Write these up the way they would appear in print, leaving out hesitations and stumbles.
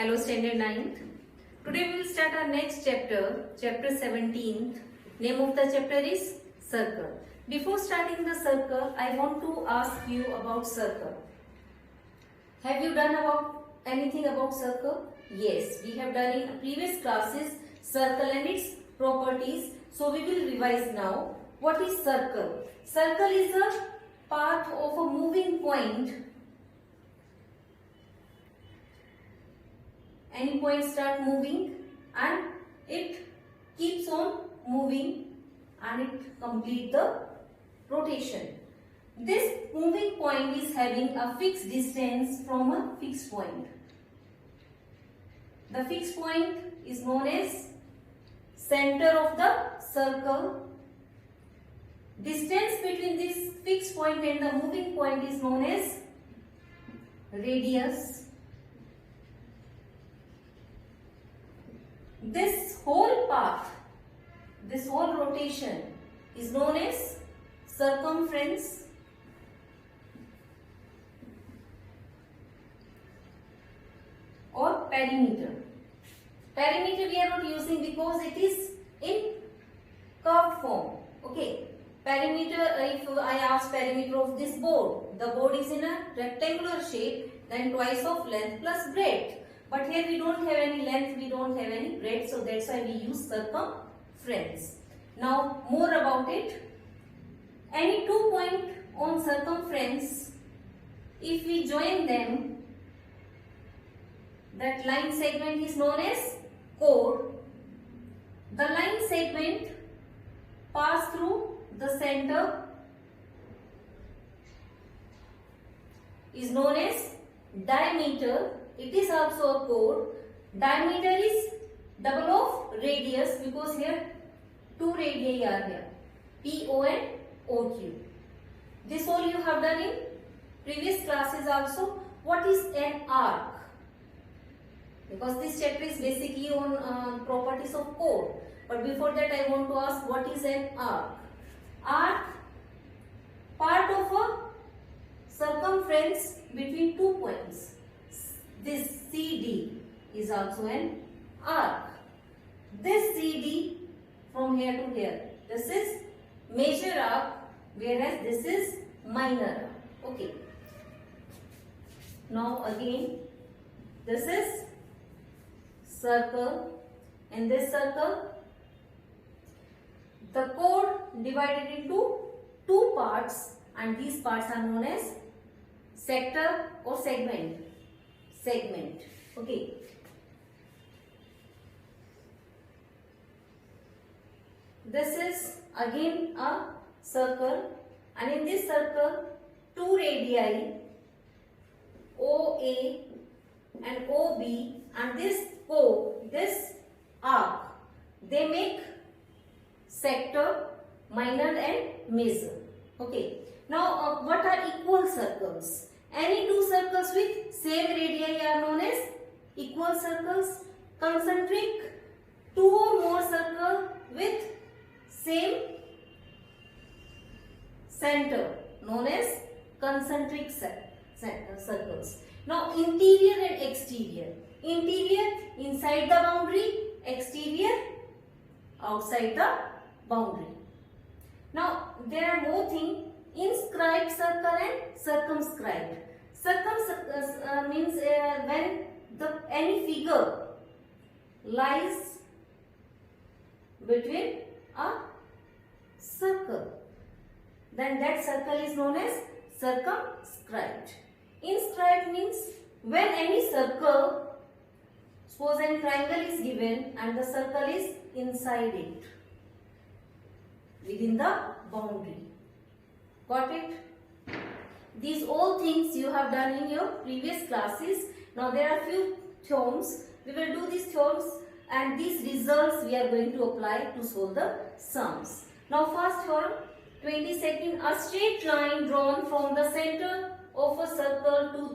Hello Standard 9th. Today we will start our next chapter, chapter 17th. Name of the chapter is circle. Before starting the circle, I want to ask you about circle. Have you done anything about circle? Yes, we have done in previous classes circle and its properties. So we will revise now. What is circle? Circle is a path of a moving point. Any point start moving and it keeps on moving and it complete the rotation. This moving point is having a fixed distance from a fixed point. The fixed point is known as center of the circle. Distance between this fixed point and the moving point is known as radius. This whole path, this whole rotation is known as circumference. Or perimeter. Perimeter we are not using because it is in curved form. Okay. Perimeter, if I ask perimeter of this board, the board is in a rectangular shape, then twice of length plus breadth. But here we don't have any length, we don't have any breadth, so that's why we use circumference. Now more about it. Any 2 points on circumference, if we join them, that line segment is known as chord. The line segment pass through the center is known as diameter. It is also a chord. Diameter is double of radius because here two radii are here, PO and OQ. This all you have done in previous classes also. What is an arc? Because this chapter is basically on properties of chord. But before that I want to ask, what is an arc? Arc, part of a circumference between 2 points. This CD is also an arc. This CD from here to here, this is major arc, whereas this is minor arc. Okay. Now again, this is circle. In this circle, the chord divided into 2 parts, and these parts are known as sector or segment. Okay. This is again a circle, and in this circle 2 radii OA and OB and this arc, they make sector, minor and major. Okay. Now what are equal circles? Any 2 circles with same radii are known as equal circles. Concentric, 2 or more circles with same center known as concentric circles. Now interior and exterior. Interior inside the boundary, exterior outside the boundary. Now there are more things. Inscribed circle and circumscribed. Means when any figure lies between a circle, then that circle is known as circumscribed. Inscribed means when any circle, suppose a triangle is given and the circle is inside it, within the boundary. Got it? These all things you have done in your previous classes. Now there are few theorems. We will do these theorems and these results we are going to apply to solve the sums. Now first theorem, 22nd, a straight line drawn from the center of a circle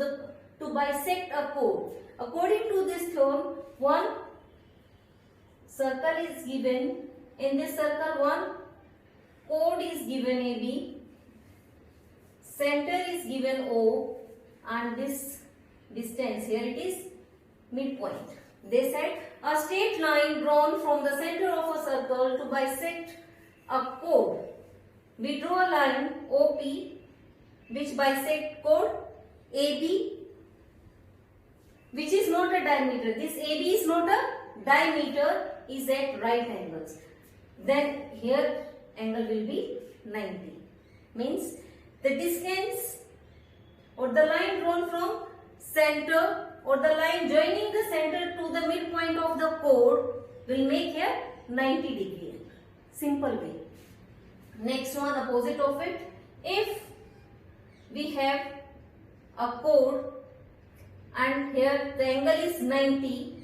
to bisect a chord. According to this theorem, one circle is given. In this circle, one chord is given AB. Center is given O and this distance here it is midpoint. They said a straight line drawn from the center of a circle to bisect a chord. We draw a line OP which bisects chord AB, which is not a diameter. This AB is not a diameter, is at right angles. Then here angle will be 90. Means the distance or the line drawn from center or the line joining the center to the midpoint of the chord will make here 90 degree. Simple way. Next one, opposite of it. If we have a chord and here the angle is 90,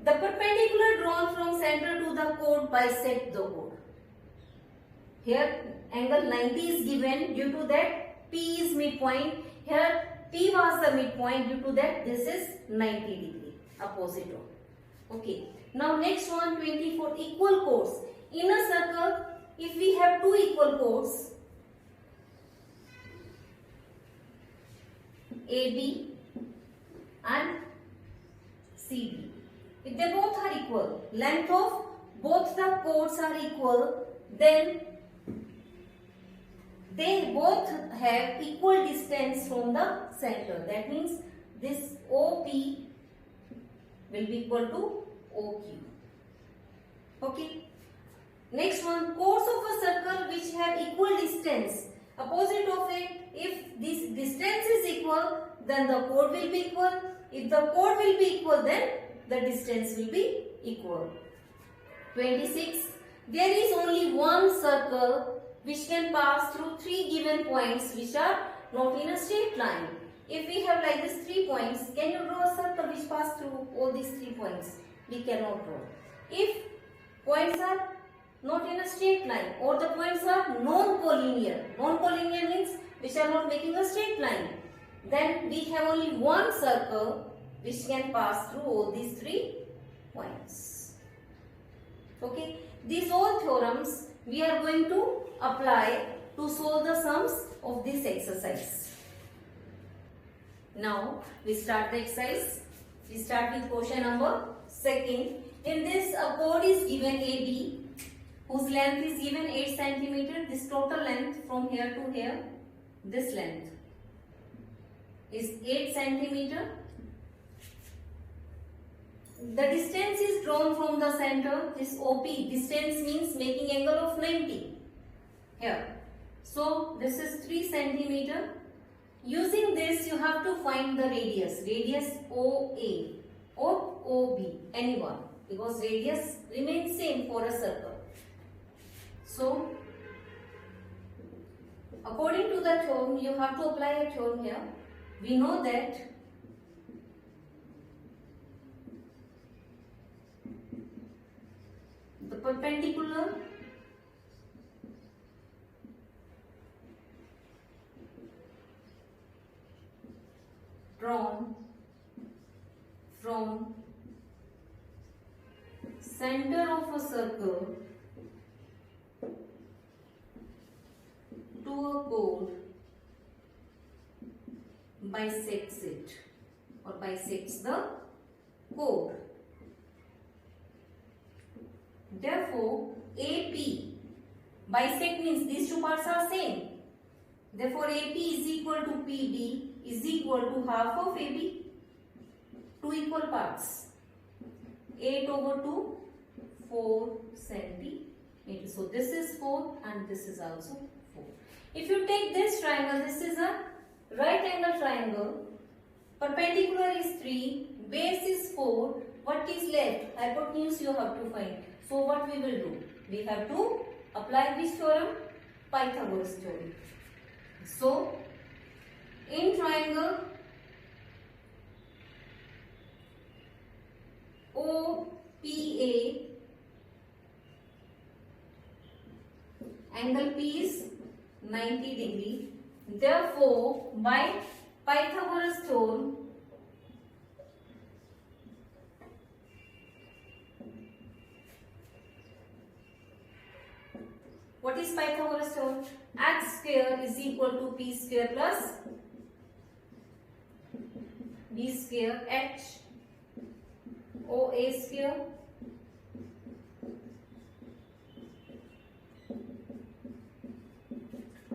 the perpendicular drawn from center to the chord bisect the chord. Here angle 90 is given, due to that P is midpoint. Here P was the midpoint, due to that this is 90 degree, opposite of. Okay. Now next one, 24, equal chords. In a circle, if we have two equal chords, AB and CD. If they both are equal, length of both the chords are equal, then they both have equal distance from the center. That means this OP will be equal to OQ. Okay. Next one, chords of a circle which have equal distance. Opposite of it, if this distance is equal, then the chord will be equal. If the chord will be equal, then the distance will be equal. 26. There is only one circle which can pass through three given points which are not in a straight line. If we have like this 3 points, can you draw a circle which pass through all these 3 points? We cannot draw. If points are not in a straight line or the points are non-collinear, non-collinear means which are not making a straight line, then we have only one circle which can pass through all these 3 points. Okay, these all theorems we are going to apply to solve the sums of this exercise. Now we start the exercise. We start with question number 2. In this, a chord is given AB whose length is given 8 cm. This total length from here to here, this length is 8 cm. The distance is drawn from the center. This OP distance means making angle of 90 here. So this is 3 cm. Using this, you have to find the radius OA or OB, anyone, because radius remains same for a circle. So according to the theorem, you have to apply a theorem here. We know that the perpendicular drawn from center of a circle to a chord bisects it or bisects the chord. Therefore, AP, bisect means these two parts are same. Therefore, AP is equal to PD is equal to half of AB, two equal parts, 8 over 2, 4 centimeters. So this is 4 and this is also 4. If you take this triangle, this is a right angle triangle, perpendicular is 3, base is 4, what is left? Hypotenuse you have to find. So what we will do? We have to apply which theorem? Pythagoras theorem. So in triangle OPA, angle P is 90 degree. Therefore, by Pythagoras theorem, what is Pythagoras theorem? H square is equal to P square plus B square H OA square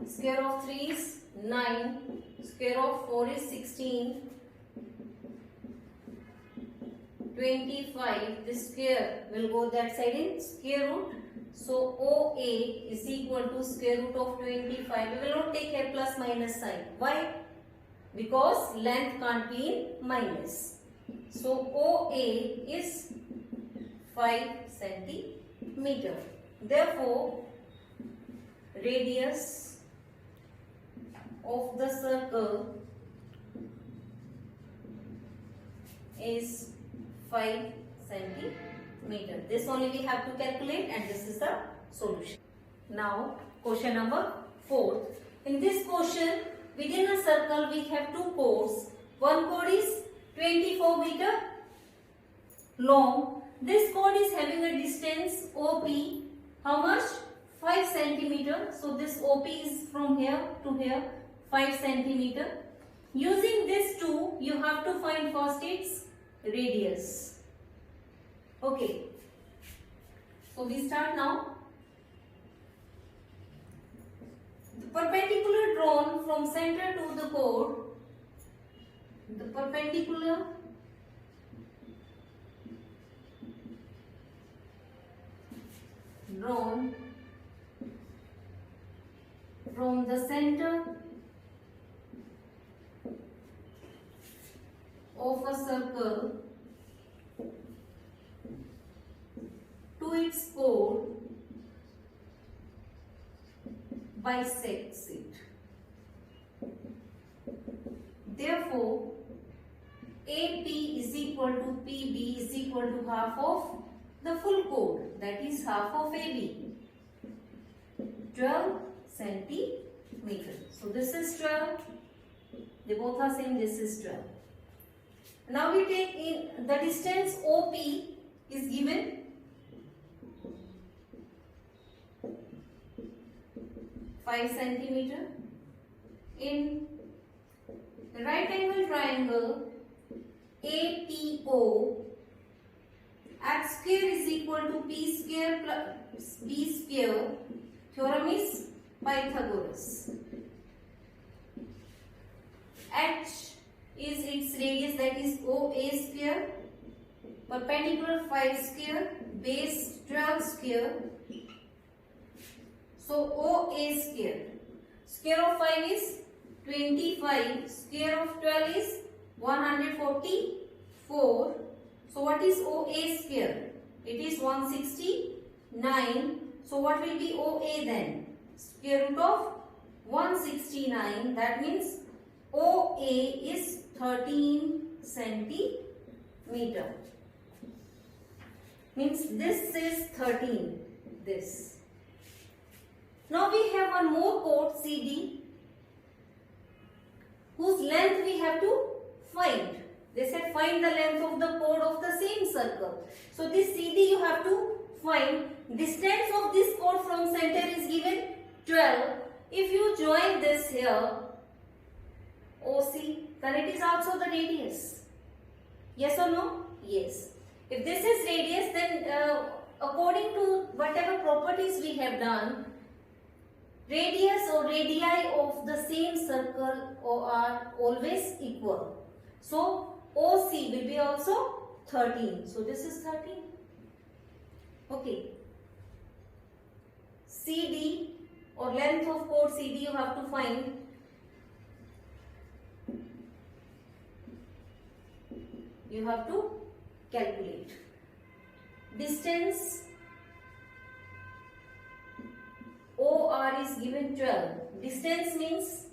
square of 3 is 9, square of 4 is 16, 25, this square will go that side in square root. So OA is equal to square root of 25. We will not take here plus minus sign. Why? Because length can't be in minus. So OA is 5 centimeter. Therefore, radius of the circle is 5 centimeter. This only we have to calculate, and this is the solution. Now, question number 4. In this question, within a circle we have two chords. One chord is 24 meter long. This chord is having a distance OP. How much? 5 centimeter. So this OP is from here to here 5 centimeter. Using this two, you have to find first its radius. Okay. So we start now. The perpendicular drawn from center to the chord. The perpendicular drawn from the center of a circle to its chord bisects it. Therefore, AP is equal to PB is equal to half of the full chord, that is half of AB, 12 centimeter. So this is 12, they both are same, this is 12. Now we take in the distance OP is given 5 centimeter. In the right angle triangle APO, x square is equal to p square plus b square. Theorem is Pythagoras. H is its radius, that is OA square, perpendicular 5 square, base 12 square. So OA square. Square of 5 is 25. Square of 12 is 144. So what is OA square? It is 169. So what will be OA then? Square root of 169. That means OA is 13 centimeter. Means this is 13. This. Now we have one more chord CD, whose length we have to find. They said find the length of the chord of the same circle. So this CD you have to find. Distance of this chord from center is given 12. If you join this here, OC, then it is also the radius. Yes or no? Yes. If this is radius, then according to whatever properties we have done, radius or radii of the same circle are always equal. So OC will be also 13. So this is 13. Okay. CD or length of chord CD you have to find. You have to calculate. Distance OR is given 12. Distance means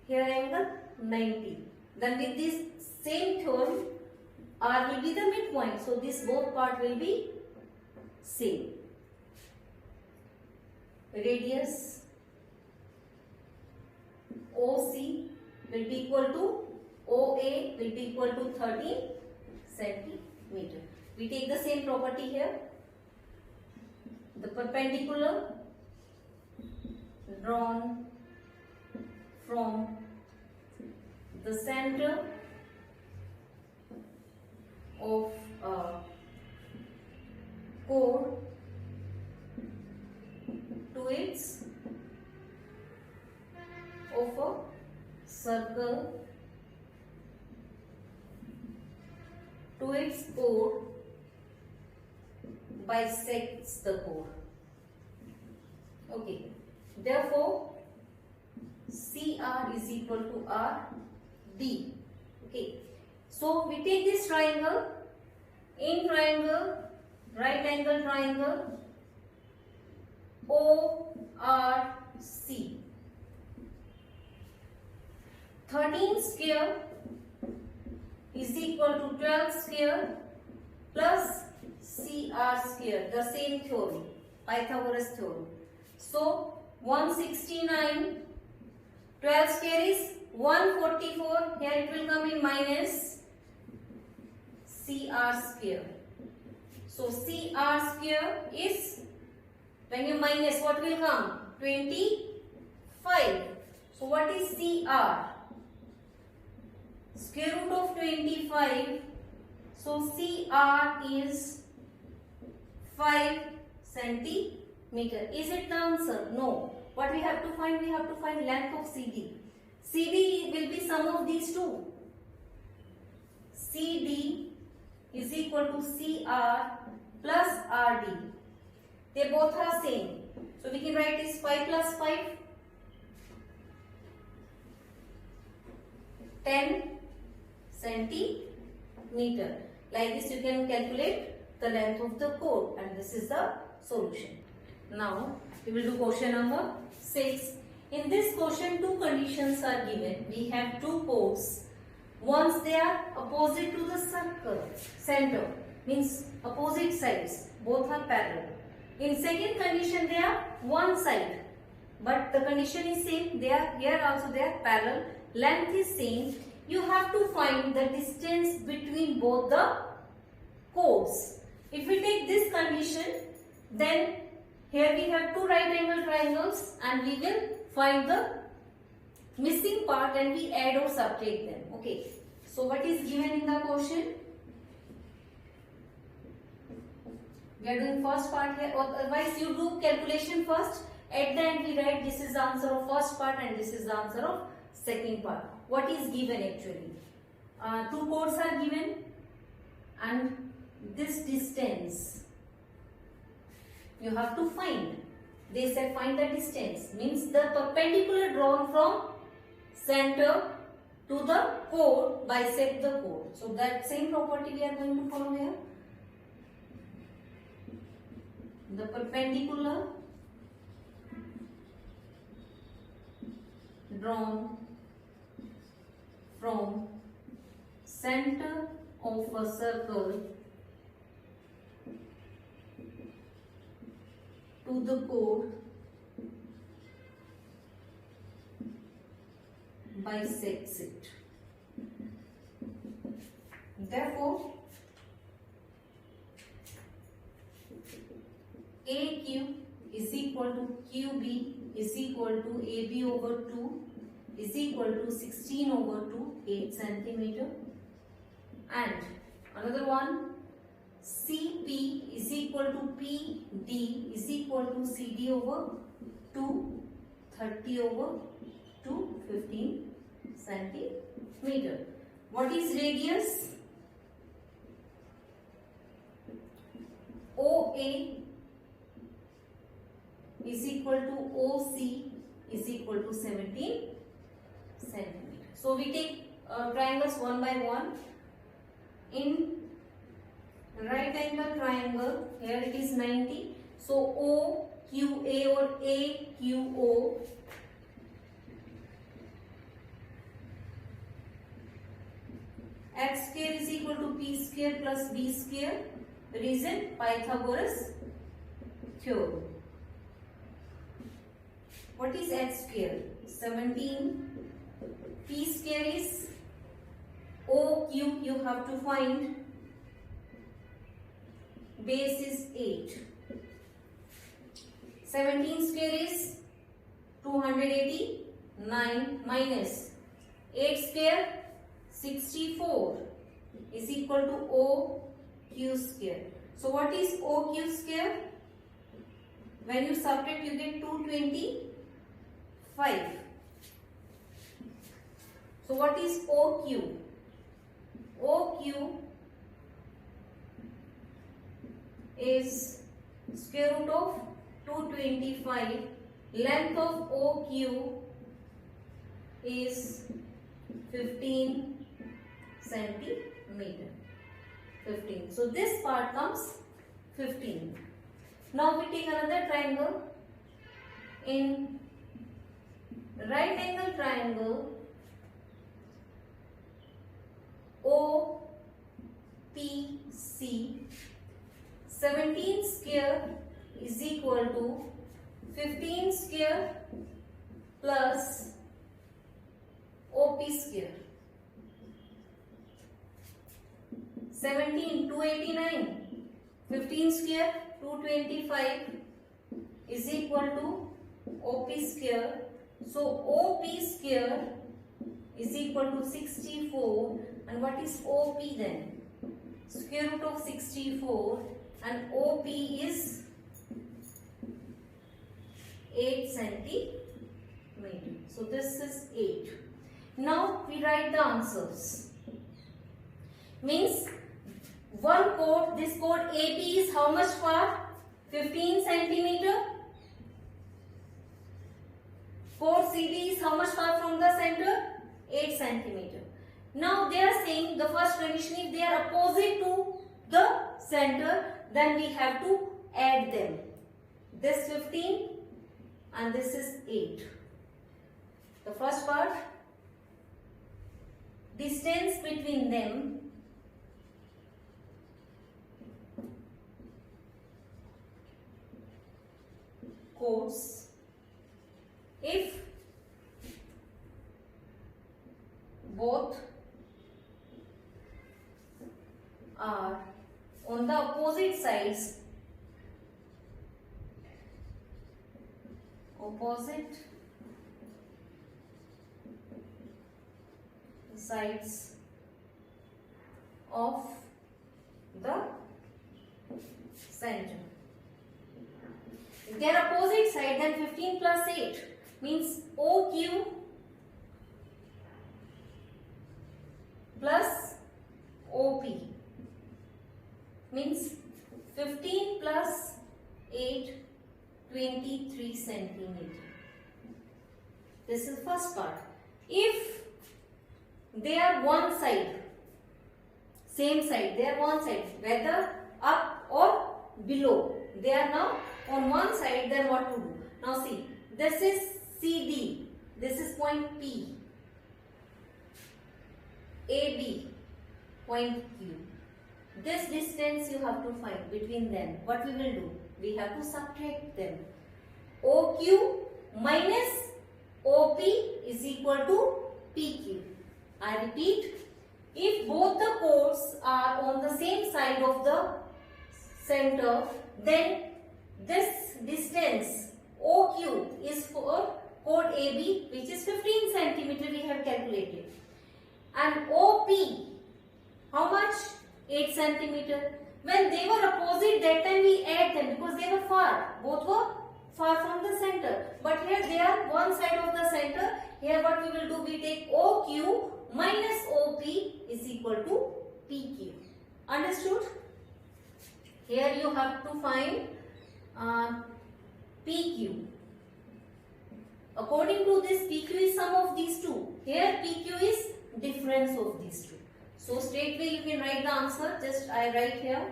here angle 90. Then with this same theorem, R will be the midpoint. So this both part will be same. Radius OC will be equal to OA will be equal to 13 centimeter. We take the same property here. The perpendicular drawn from the center of a chord to its of a circle to its chord bisects the chord. Okay. Therefore, CR is equal to RD. Okay. So we take this triangle. In triangle, right angle triangle, ORC. 13 square is equal to 12 square plus CR square, the same theorem, Pythagoras theorem. So 169, 12 square is 144, here it will come in minus CR square. So CR square is, when you minus, what will come? 25. So what is CR? Square root of 25. So CR is 5 centimeter. Is it the answer? No. What we have to find? We have to find length of CD. CD will be sum of these two. CD is equal to CR plus RD. They both are same. So we can write this 5 plus 5. 10 centimeter. Like this you can calculate the length of the chord, and this is the solution. Now we will do question number 6. In this question, two conditions are given. We have two chords. Once they are opposite to the circle center, means opposite sides, both are parallel. In second condition, they are one side, but the condition is same. They are here also, they are parallel. Length is same. You have to find the distance between both the chords. If we take this condition, then here we have two right angle triangles, and we will find the missing part and we add or subtract them. Okay. So what is given in the question? We are doing first part here. Otherwise you do calculation first. At the end we write this is the answer of first part and this is the answer of second part. What is given actually? Two chords are given and this distance you have to find. They said find the distance, means the perpendicular drawn from center to the chord bisect the chord. So that same property we are going to follow here. The perpendicular drawn from center of a circle to the chord bisects it. Therefore, AQ is equal to QB is equal to AB over 2 is equal to 16 over 2, 8 centimeter. And another one, CP is equal to PD is equal to CD over 2, 30 over 2, 15 centimeter. What is radius? OA is equal to OC is equal to 17 centimeter. So we take triangles one by one. In right angle triangle, here it is 90. So OQA or AQO x square is equal to p square plus b square. Reason? Pythagoras theorem. What is x square? 17. P square is OQ, you have to find. Base is 8. 17 square is 289 minus 8 square 64 is equal to OQ square. So what is OQ square? When you subtract, you get 225. So what is OQ? OQ is square root of 225. Length of OQ is 15 centimeter. 15. So this part comes 15. Now we take another triangle. In right angle triangle, OPC, 17 square is equal to 15 square plus OP square. 17, 289. 15 square, 225 is equal to OP square. So OP square is equal to 64. And what is OP then? Square root of 64, and OP is 8 centimeter. So this is 8. Now we write the answers. Means one chord, this chord AB is how much far? 15 centimeter. Chord CD is how much far from the center? 8 centimeter. Now they are saying the first condition, if they are opposite to the center, then we have to add them. This 15 and this is 8. The first part, distance between them chords, if both are on the opposite sides, of the center. If they are opposite side, then 15 plus 8 means OQ plus OP means 15 plus 8, 23 centimeter. This is the first part. If they are one side, same side, they are one side, whether up or below, they are now on one side, then what to do? Now see, this is CD, this is point P, AB, point Q. This distance you have to find between them. What we will do? We have to subtract them. OQ minus OP is equal to PQ. I repeat, if both the chords are on the same side of the center, then this distance OQ is for chord AB, which is 15 centimeter we have calculated. And OP, how much? 8 centimeter. When they were opposite, that time we add them because they were far. Both were far from the center. But here they are one side of the center. Here what we will do? We take OQ minus OP is equal to PQ. Understood? Here you have to find PQ. According to this, PQ is sum of these two. Here PQ is difference of these two. So straightway you can write the answer. Just I write here.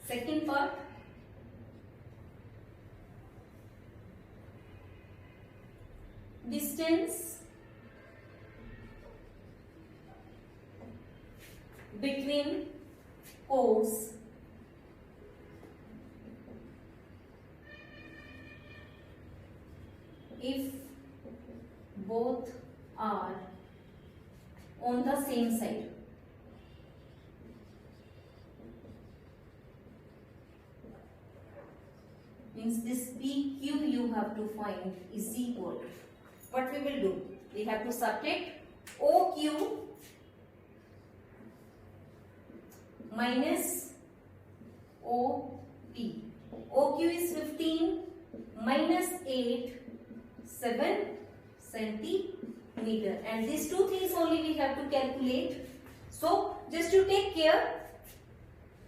Second part. Distance between chords if both are on the same side. means this PQ you have to find is equal to. What we will do? We have to subtract OQ minus OP. OQ is 15 minus 8, 7 centimeter. And these two things only we have to calculate. So just to take care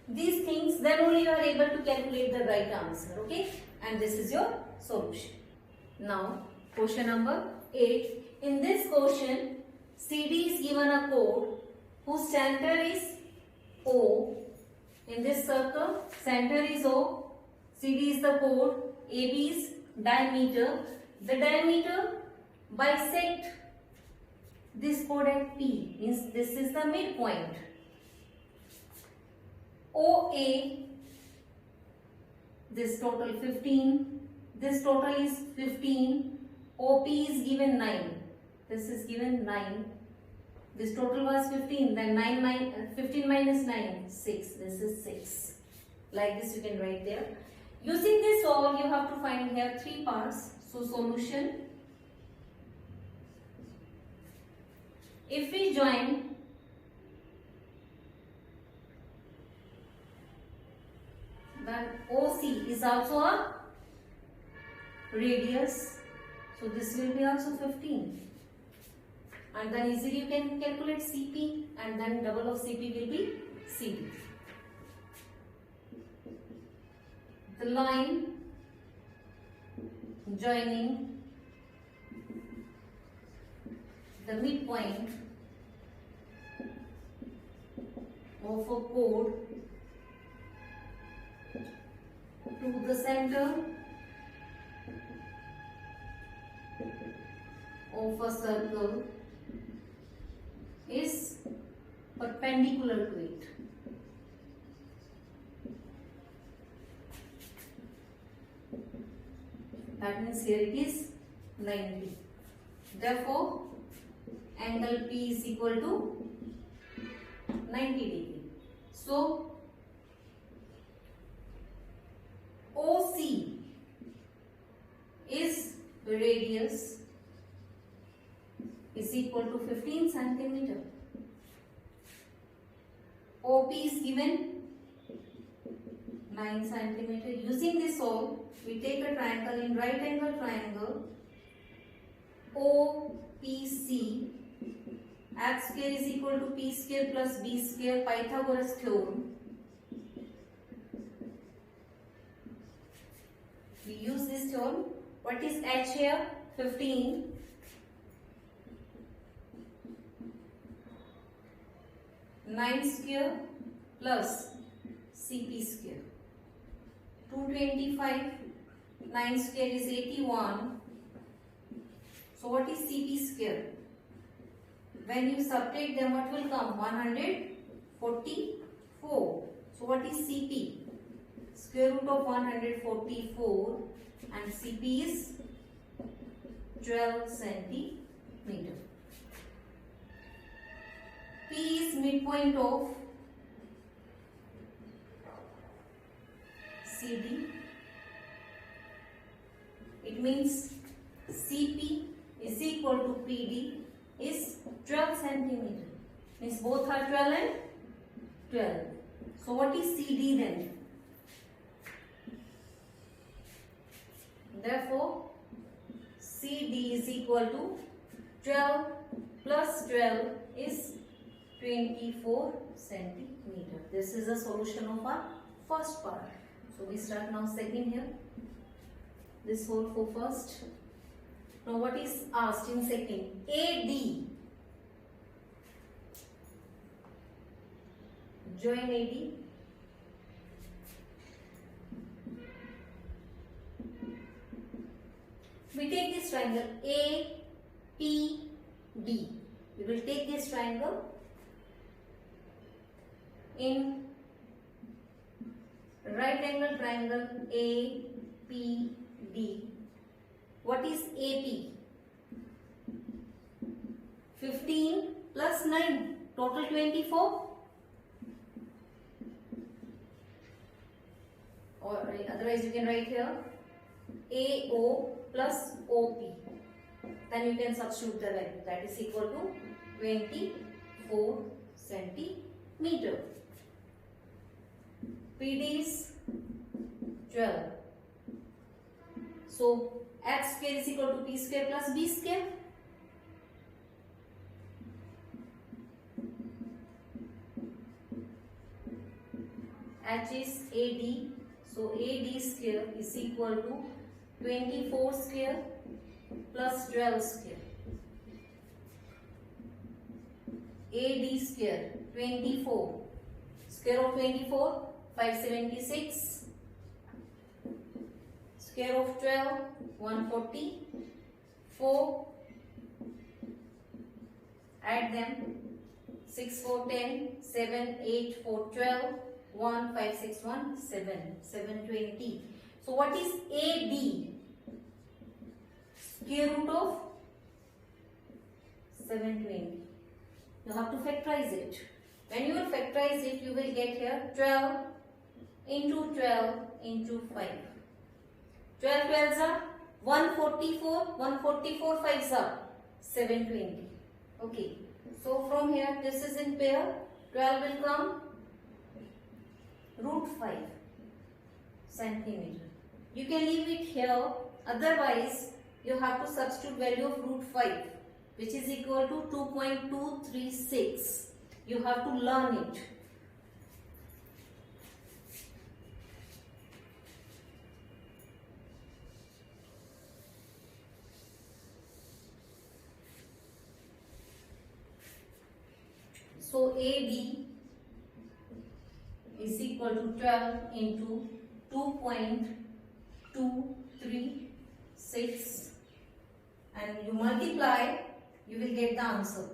these things, then only you are able to calculate the right answer. Okay, and this is your solution. Now question number 8. In this question, CD is given a chord whose center is O. In this circle, center is O, CD is the chord, AB is diameter. The diameter bisect this chord at P, means this is the midpoint. OA, this total 15, this total is 15, OP is given 9, this is given 9, this total was 15, then 15 minus 9, 6, this is 6. Like this you can write there. Using this all, you have to find here 3 parts. So solution, if we join then OC is also a radius, so this will be also 15, and then easily you can calculate CP, and then double of CP will be CD. The line joining the midpoint of a chord to the center of a circle is perpendicular to it. That means here it is 90. Therefore, angle P is equal to 90 degree. So, OC is radius is equal to 15 centimeter. OP is given 9 centimeter. Using this all, we take a triangle in right angle triangle OPC. X square is equal to P square plus B square, Pythagoras theorem. We use this theorem. What is H here? 15. Nine square plus CP square. 225. 9 square is 81. So what is CP square? When you subtract them, what will come? 144. So what is CP? Square root of 144, and CP is 12 centimeter. P is midpoint of CD. It means CP is equal to PD is 12 centimeter. Means both are 12 and 12. So what is CD then? Therefore, CD is equal to 12 plus 12 is 24 centimeter. This is the solution of our first part. So we start now second here. This whole for first. Now what is asked in second? AD. Join AD. We take this triangle APD. We will take this triangle in right angle triangle APD. What is AP? 15 plus 9, total 24. Or otherwise you can write here AO plus OP. Then you can substitute the value, that is equal to 24 centimeter. PD is 12. So H square is equal to P square plus B square. H is AD. So AD square is equal to 24 square plus 12 square. AD square 24. Square of 24 576. Square of 12 140. 4. Add them. 6 4 10. 7 8 4 12. 1 5 6 1 7 720. So what is AD? Square root of 720. You have to factorize it. When you will factorize it, you will get here 12 into 12 into 5. 12 12s are 144. 144 5s are 720. Okay. So from here, this is in pair. 12 will come root 5 centimeter. You can leave it here. Otherwise, you have to substitute value of root 5, which is equal to 2.236. You have to learn it. So AD is equal to 12 into 2.236, and you multiply, you will get the answer.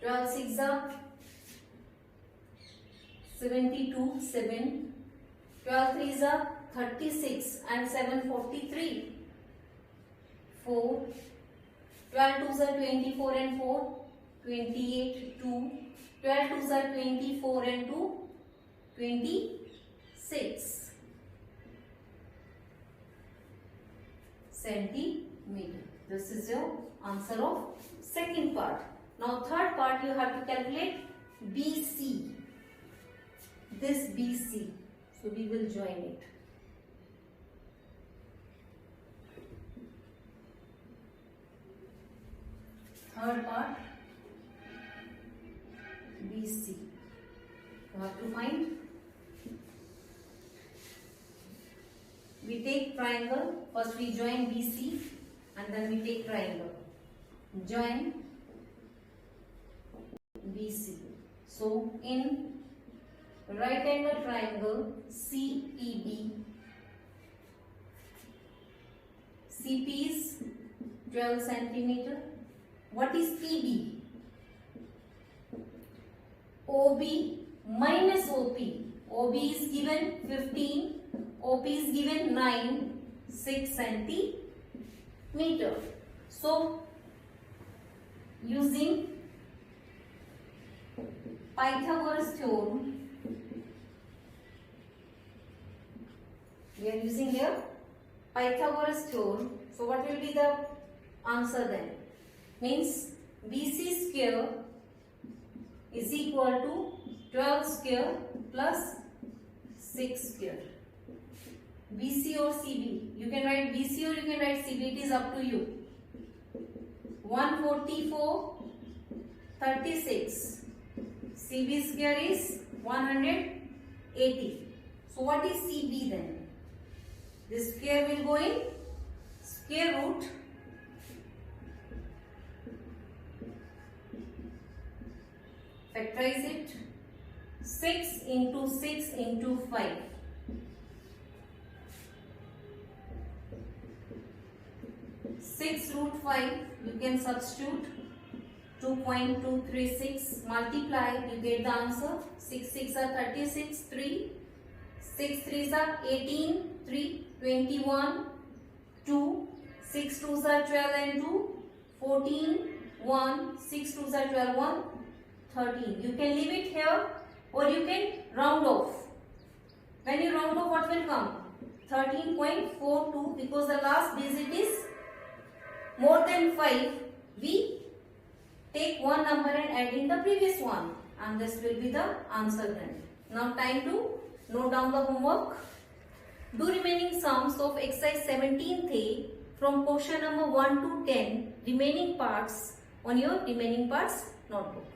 12 6 are 72, 7. 12 3s are 36 and 7 43. 4. 12 2s are 24 and 4. 28, 2. 12 2s are 24 and 2. 26 centimeter. This is your answer of second part. Now third part, you have to calculate BC. This BC. So we will join it. Third part, BC. You have to find. We take triangle. First we join BC and then we take triangle. Join BC. So in right angle triangle CPB, CP is 12 centimeter. What is PB? OB minus OP. OB is given 15. OP is given 9, 6 centimeter. So using Pythagoras theorem, we are using here Pythagoras theorem. So what will be the answer then? Means BC square is equal to 12 square plus 6 square. BC or CB. You can write BC or you can write CB. It is up to you. 144, 36. CB square is 180. So what is CB then? This square will go in square root . Factorize it. 6 into 6 into 5. 6 root 5, you can substitute 2.236, multiply, you get the answer. 6 6 are 36, 3. 6 3s are 18, 3, 21, 2. 6 2s are 12 and 2, 14, 1. 6 2s are 12, 1, 13. You can leave it here or you can round off. When you round off, what will come? 13.42 because the last digit is more than 5. We take one number and add in the previous one, and this will be the answer then. Now time to note down the homework. Do remaining sums of exercise 17th from question number 1 to 10 remaining parts on your remaining parts notebook.